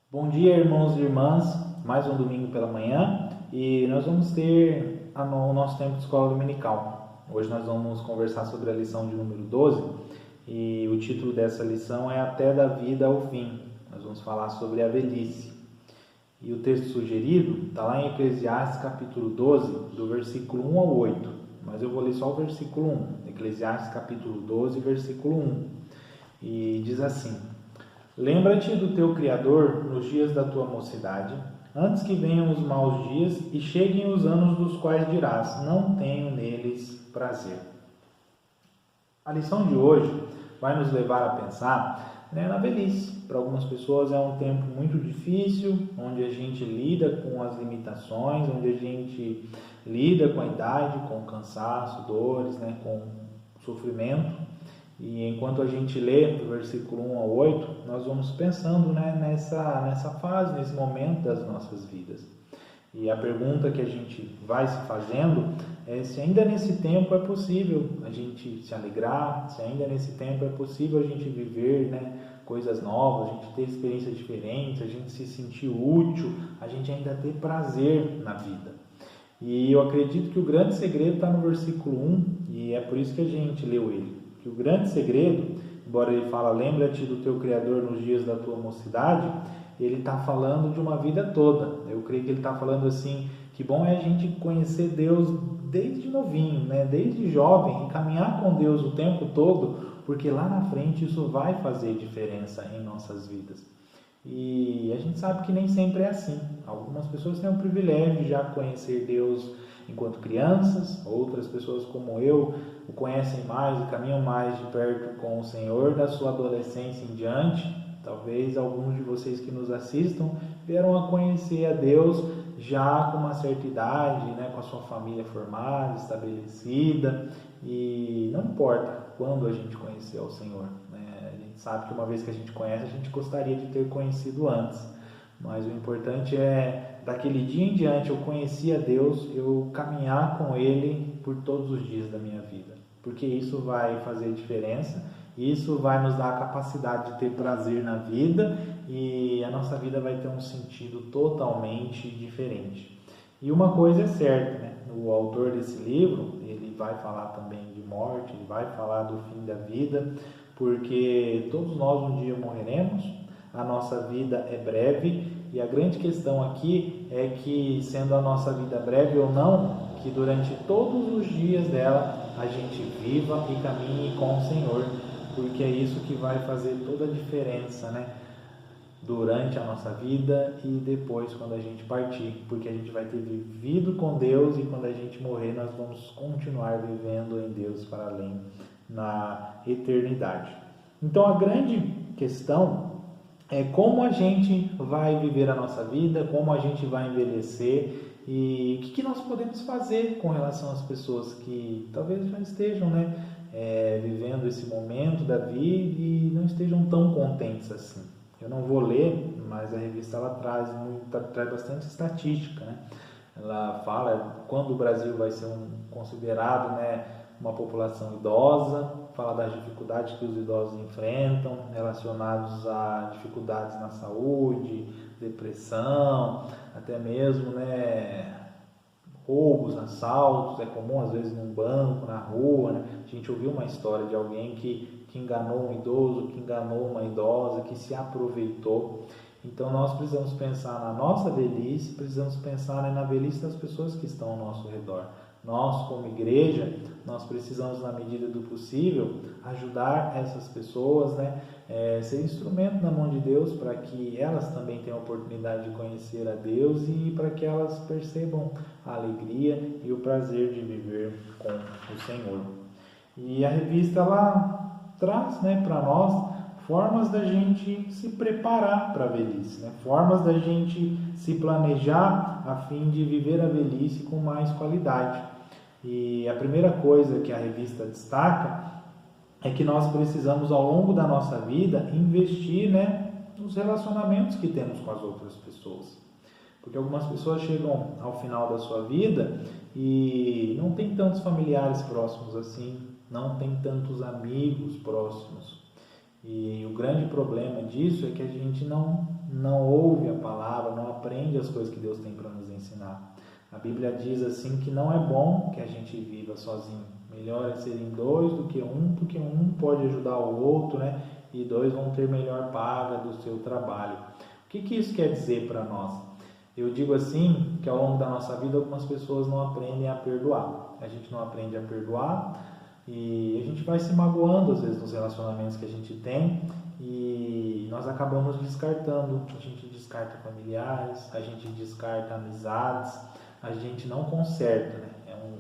Bom dia, irmãos e irmãs. Mais um domingo pela manhã e nós vamos ter o nosso tempo de escola dominical. Hoje nós vamos conversar sobre a lição de número 12 e o título dessa lição é Até da Vida ao Fim. Nós vamos falar sobre a velhice. E o texto sugerido está lá em Eclesiastes capítulo 12, do versículo 1 ao 8. Mas eu vou ler só o versículo 1. Eclesiastes capítulo 12, versículo 1. E diz assim: Lembra-te do teu Criador nos dias da tua mocidade, antes que venham os maus dias e cheguem os anos dos quais dirás, não tenho neles prazer. A lição de hoje vai nos levar a pensar na velhice. Para algumas pessoas é um tempo muito difícil, onde a gente lida com as limitações, onde a gente lida com a idade, com o cansaço, dores, com o sofrimento. E enquanto a gente lê do versículo 1 ao 8, nós vamos pensando nessa fase, nesse momento das nossas vidas. E a pergunta que a gente vai se fazendo é se ainda nesse tempo é possível a gente se alegrar, se ainda nesse tempo é possível a gente viver coisas novas, a gente ter experiências diferentes, a gente se sentir útil, a gente ainda ter prazer na vida. E eu acredito que o grande segredo está no versículo 1 e é por isso que a gente leu ele. Que o grande segredo, embora ele fala, lembra-te do teu Criador nos dias da tua mocidade, ele está falando de uma vida toda. Eu creio que ele está falando assim, que bom é a gente conhecer Deus desde novinho, desde jovem, e caminhar com Deus o tempo todo, porque lá na frente isso vai fazer diferença em nossas vidas. E a gente sabe que nem sempre é assim. Algumas pessoas têm o privilégio de já conhecer Deus enquanto crianças, outras pessoas como eu o conhecem mais e caminham mais de perto com o Senhor da sua adolescência em diante. Talvez alguns de vocês que nos assistam vieram a conhecer a Deus já com uma certa idade, com a sua família formada, estabelecida, e não importa quando a gente conheceu o Senhor, A gente sabe que uma vez que a gente conhece, a gente gostaria de ter conhecido antes, mas o importante é, daquele dia em diante, eu conheci a Deus, eu caminhar com Ele por todos os dias da minha vida, porque isso vai fazer diferença, isso vai nos dar a capacidade de ter prazer na vida e a nossa vida vai ter um sentido totalmente diferente. E uma coisa é certa, o autor desse livro, ele vai falar também de morte, ele vai falar do fim da vida, porque todos nós um dia morreremos, a nossa vida é breve e a grande questão aqui é que, sendo a nossa vida breve ou não, que durante todos os dias dela a gente viva e caminhe com o Senhor, porque é isso que vai fazer toda a diferença, durante a nossa vida e depois quando a gente partir, porque a gente vai ter vivido com Deus e quando a gente morrer nós vamos continuar vivendo em Deus para além na eternidade. Então a grande questão é como a gente vai viver a nossa vida, como a gente vai envelhecer e o que nós podemos fazer com relação às pessoas que talvez já estejam vivendo esse momento da vida e não estejam tão contentes assim. Eu não vou ler, mas a revista ela traz bastante estatística, Ela fala quando o Brasil vai ser considerado uma população idosa, fala das dificuldades que os idosos enfrentam relacionados a dificuldades na saúde, depressão, até mesmo roubos, assaltos. É comum às vezes num banco, na rua, A gente ouviu uma história de alguém que enganou um idoso, que enganou uma idosa, que se aproveitou. Então nós precisamos pensar na nossa velhice, precisamos pensar na velhice das pessoas que estão ao nosso redor. Nós, como igreja, nós precisamos, na medida do possível, ajudar essas pessoas, ser instrumento na mão de Deus para que elas também tenham a oportunidade de conhecer a Deus e para que elas percebam a alegria e o prazer de viver com o Senhor. E a revista ela traz para nós formas da gente se preparar para a velhice, formas da gente se planejar a fim de viver a velhice com mais qualidade. E a primeira coisa que a revista destaca é que nós precisamos, ao longo da nossa vida, investir nos relacionamentos que temos com as outras pessoas. Porque algumas pessoas chegam ao final da sua vida e não tem tantos familiares próximos assim, não tem tantos amigos próximos. E o grande problema disso é que a gente não ouve a palavra, não aprende as coisas que Deus tem para nos ensinar. A Bíblia diz assim que não é bom que a gente viva sozinho. Melhor é serem dois do que um, porque um pode ajudar o outro, né? E dois vão ter melhor paga do seu trabalho. O que isso quer dizer para nós? Eu digo assim, que ao longo da nossa vida algumas pessoas não aprendem a perdoar. A gente não aprende a perdoar e a gente vai se magoando às vezes nos relacionamentos que a gente tem e nós acabamos descartando. A gente descarta familiares, a gente descarta amizades, a gente não conserta, né?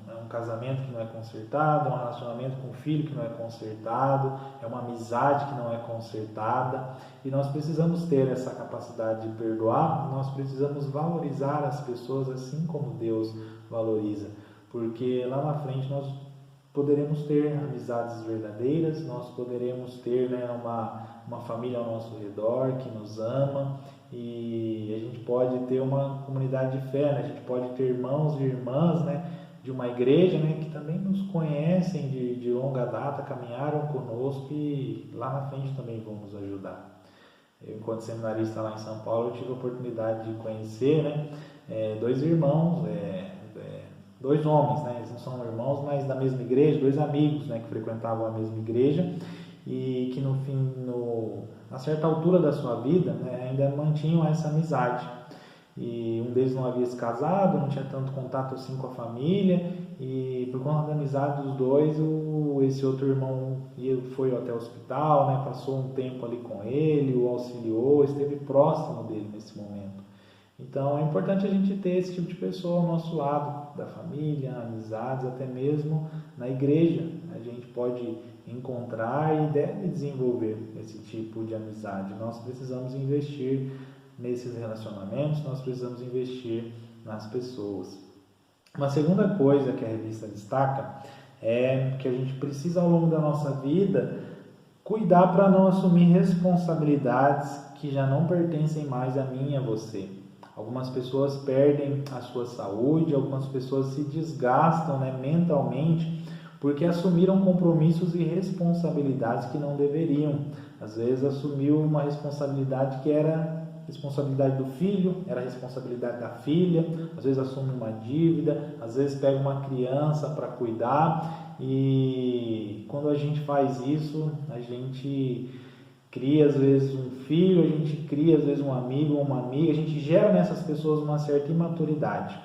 É um casamento que não é consertado, é um relacionamento com o filho que não é consertado, é uma amizade que não é consertada, e nós precisamos ter essa capacidade de perdoar, nós precisamos valorizar as pessoas assim como Deus valoriza, porque lá na frente nós poderemos ter amizades verdadeiras, nós poderemos ter, né, uma família ao nosso redor que nos ama, e a gente pode ter uma comunidade de fé, né? A gente pode ter irmãos e irmãs, né, de uma igreja, né, que também nos conhecem de longa data, caminharam conosco e lá na frente também vão nos ajudar. Eu, enquanto seminarista lá em São Paulo, eu tive a oportunidade de conhecer, né, dois irmãos, dois homens, né, eles não são irmãos, mas da mesma igreja, dois amigos, né, que frequentavam a mesma igreja e que na certa altura da sua vida, né, ainda mantinham essa amizade. E um deles não havia se casado, não tinha tanto contato assim com a família, e por conta da amizade dos dois, esse outro irmão foi até o hospital, né, passou um tempo ali com ele, o auxiliou, esteve próximo dele nesse momento. Então é importante a gente ter esse tipo de pessoa ao nosso lado, da família, amizades, até mesmo na igreja. A gente pode encontrar e deve desenvolver esse tipo de amizade. Nós precisamos investir nesses relacionamentos, nós precisamos investir nas pessoas. Uma segunda coisa que a revista destaca é que a gente precisa ao longo da nossa vida cuidar para não assumir responsabilidades que já não pertencem mais a mim e a você. Algumas pessoas perdem a sua saúde, algumas pessoas se desgastam, né, mentalmente porque assumiram compromissos e responsabilidades que não deveriam. Às vezes assumiu uma responsabilidade que era responsabilidade do filho, era responsabilidade da filha, às vezes assume uma dívida, às vezes pega uma criança para cuidar, e quando a gente faz isso, a gente cria às vezes um filho, a gente cria às vezes um amigo ou uma amiga, a gente gera nessas pessoas uma certa imaturidade.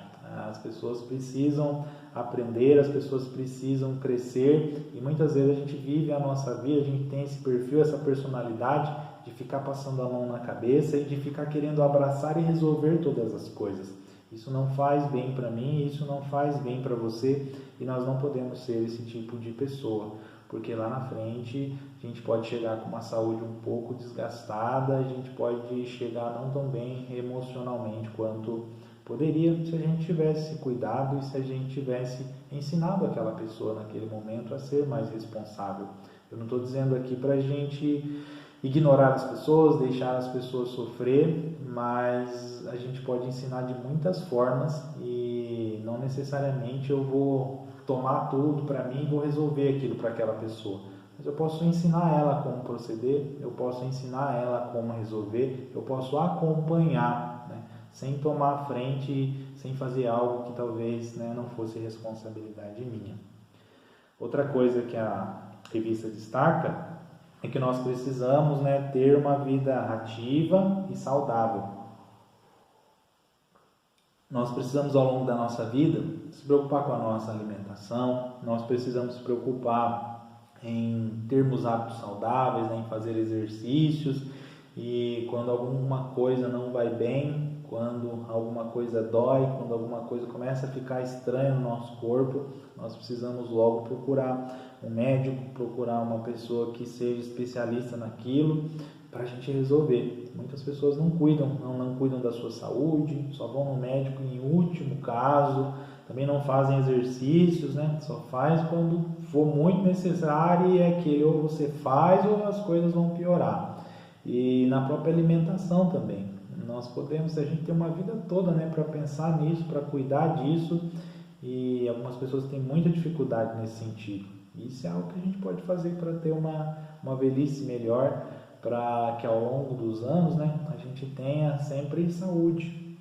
As pessoas precisam aprender, as pessoas precisam crescer, e muitas vezes a gente vive a nossa vida, a gente tem esse perfil, essa personalidade de ficar passando a mão na cabeça e de ficar querendo abraçar e resolver todas as coisas. Isso não faz bem para mim, isso não faz bem para você, e nós não podemos ser esse tipo de pessoa, porque lá na frente a gente pode chegar com uma saúde um pouco desgastada, a gente pode chegar não tão bem emocionalmente quanto poderia se a gente tivesse cuidado e se a gente tivesse ensinado aquela pessoa naquele momento a ser mais responsável. Eu não estou dizendo aqui para a gente ignorar as pessoas, deixar as pessoas sofrer, mas a gente pode ensinar de muitas formas e não necessariamente eu vou tomar tudo para mim e vou resolver aquilo para aquela pessoa. Mas eu posso ensinar ela como proceder, eu posso ensinar ela como resolver, eu posso acompanhar, né, sem tomar a frente, sem fazer algo que talvez, né, não fosse responsabilidade minha. Outra coisa que a revista destaca é que nós precisamos, né, ter uma vida ativa e saudável. Nós precisamos ao longo da nossa vida se preocupar com a nossa alimentação, nós precisamos se preocupar em termos hábitos saudáveis, né, em fazer exercícios, e quando alguma coisa não vai bem, quando alguma coisa dói, quando alguma coisa começa a ficar estranha no nosso corpo, nós precisamos logo procurar um médico, procurar uma pessoa que seja especialista naquilo para a gente resolver. Muitas pessoas não cuidam da sua saúde, só vão no médico em último caso, também não fazem exercícios, né? Só faz quando for muito necessário, e é que ou você faz ou as coisas vão piorar. E na própria alimentação também. Nós podemos, a gente tem uma vida toda, né, para pensar nisso, para cuidar disso, e algumas pessoas têm muita dificuldade nesse sentido. Isso é algo que a gente pode fazer para ter uma velhice melhor, para que ao longo dos anos, né, a gente tenha sempre saúde.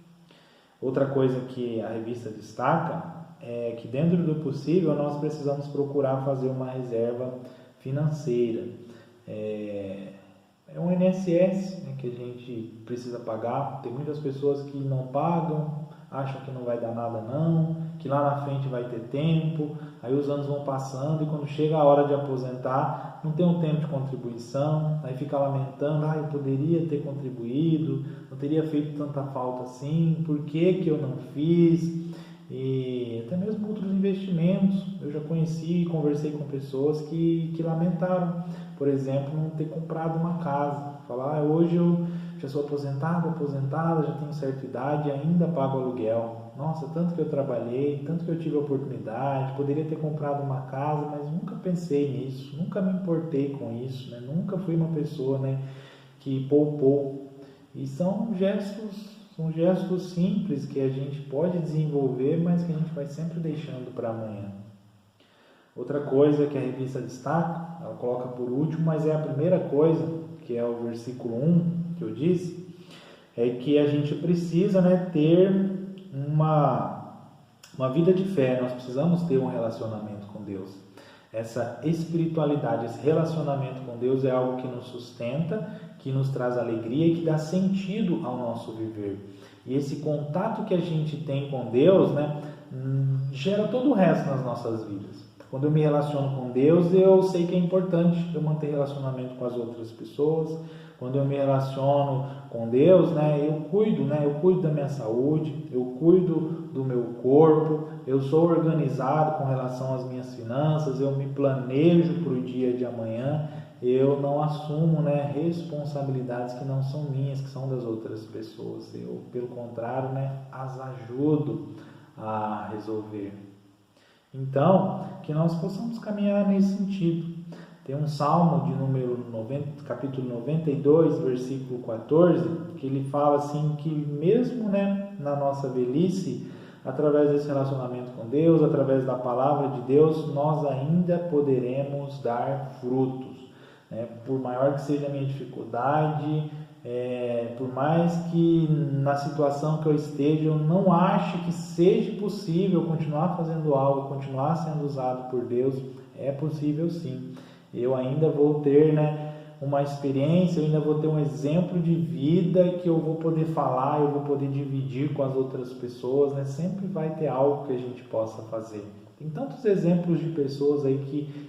Outra coisa que a revista destaca é que, dentro do possível, nós precisamos procurar fazer uma reserva financeira. É um INSS, né, que a gente precisa pagar. Tem muitas pessoas que não pagam, acham que não vai dar nada não, que lá na frente vai ter tempo, aí os anos vão passando e quando chega a hora de aposentar, não tem um tempo de contribuição, aí fica lamentando, eu poderia ter contribuído, não teria feito tanta falta assim, por que eu não fiz? E até mesmo outros investimentos, eu já conheci e conversei com pessoas que lamentaram, por exemplo, não ter comprado uma casa, falar, hoje eu já sou aposentada, já tenho certa idade e ainda pago aluguel. Nossa, tanto que eu trabalhei, tanto que eu tive a oportunidade, poderia ter comprado uma casa, mas nunca pensei nisso, nunca me importei com isso, né? Nunca fui uma pessoa, né, que poupou. E são gestos simples que a gente pode desenvolver, mas que a gente vai sempre deixando para amanhã. Outra coisa que a revista destaca, ela coloca por último, mas é a primeira coisa, que é o versículo 1 que eu disse, é que a gente precisa, né, ter uma vida de fé, nós precisamos ter um relacionamento com Deus. Essa espiritualidade, esse relacionamento com Deus é algo que nos sustenta, que nos traz alegria e que dá sentido ao nosso viver. E esse contato que a gente tem com Deus, né, gera todo o resto nas nossas vidas. Quando eu me relaciono com Deus, eu sei que é importante eu manter relacionamento com as outras pessoas. Quando eu me relaciono com Deus, né, eu cuido da minha saúde, eu cuido do meu corpo, eu sou organizado com relação às minhas finanças, eu me planejo para o dia de amanhã, eu não assumo, né, responsabilidades que não são minhas, que são das outras pessoas. Eu, pelo contrário, né, as ajudo a resolver. Então, que nós possamos caminhar nesse sentido. Tem um salmo de número 90, capítulo 92, versículo 14, que ele fala assim que mesmo, né, na nossa velhice, através desse relacionamento com Deus, através da palavra de Deus, nós ainda poderemos dar frutos. Né? Por maior que seja a minha dificuldade, por mais que na situação que eu esteja eu não ache que seja possível continuar fazendo algo, continuar sendo usado por Deus, é possível sim. Eu ainda vou ter, né, uma experiência, eu ainda vou ter um exemplo de vida que eu vou poder falar, eu vou poder dividir com as outras pessoas, né? Sempre vai ter algo que a gente possa fazer. Tem tantos exemplos de pessoas aí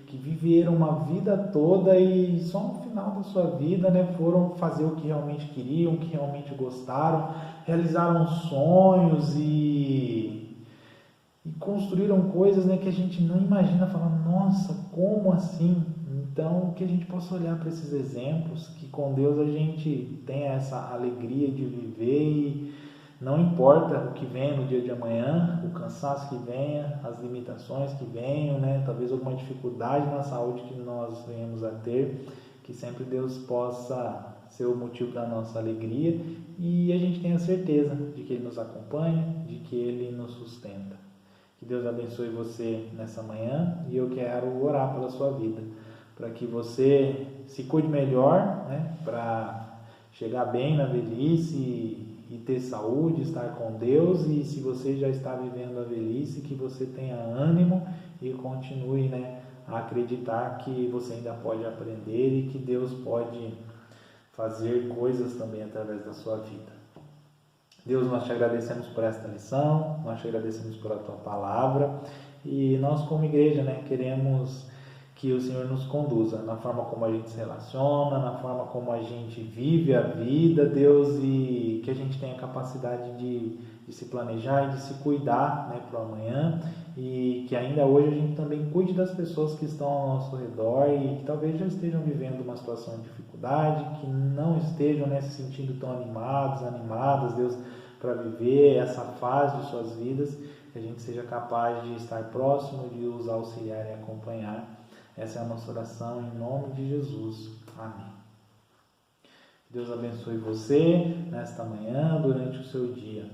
que viveram uma vida toda e só no final da sua vida, né, foram fazer o que realmente queriam, o que realmente gostaram, realizaram sonhos e construíram coisas, né, que a gente não imagina, falando, nossa, como assim? Então, que a gente possa olhar para esses exemplos, que com Deus a gente tenha essa alegria de viver e não importa o que venha no dia de amanhã, o cansaço que venha, as limitações que venham, né, talvez alguma dificuldade na saúde que nós venhamos a ter, que sempre Deus possa ser o motivo da nossa alegria e a gente tenha certeza de que Ele nos acompanha, de que Ele nos sustenta. Que Deus abençoe você nessa manhã e eu quero orar pela sua vida, para que você se cuide melhor, né, para chegar bem na velhice e ter saúde, estar com Deus, e se você já está vivendo a velhice, que você tenha ânimo e continue, né, a acreditar que você ainda pode aprender e que Deus pode fazer coisas também através da sua vida. Deus, nós te agradecemos por esta lição, nós te agradecemos pela tua palavra e nós como igreja, né, queremos que o Senhor nos conduza na forma como a gente se relaciona, na forma como a gente vive a vida, Deus, e que a gente tenha capacidade de se planejar e de se cuidar, né, para o amanhã, e que ainda hoje a gente também cuide das pessoas que estão ao nosso redor e que talvez já estejam vivendo uma situação de dificuldade, que não estejam, né, se sentindo tão animadas, Deus, para viver essa fase de suas vidas, que a gente seja capaz de estar próximo, de os auxiliar e acompanhar. Essa é a nossa oração em nome de Jesus. Amém. Deus abençoe você nesta manhã, durante o seu dia.